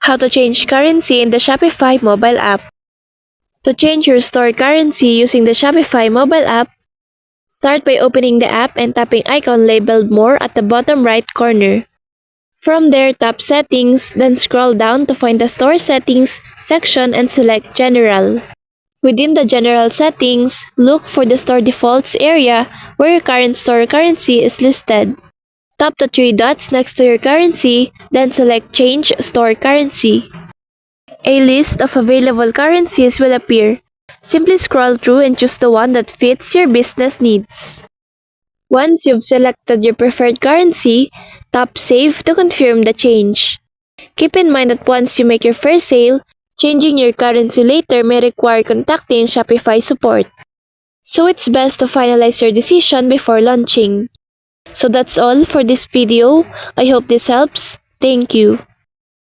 How to change currency in the Shopify mobile app. To change your store currency using the Shopify mobile app, start by opening the app and tapping icon labeled More at the bottom right corner. From there, tap Settings, then scroll down to find the Store Settings section and select General. Within the General Settings, look for the Store Defaults area where your current store currency is listed. Tap the three dots next to your currency, then select Change Store Currency. A list of available currencies will appear. Simply scroll through and choose the one that fits your business needs. Once you've selected your preferred currency, tap Save to confirm the change. Keep in mind that once you make your first sale, changing your currency later may require contacting Shopify support. So it's best to finalize your decision before launching. So that's all for this video. I hope this helps. Thank you.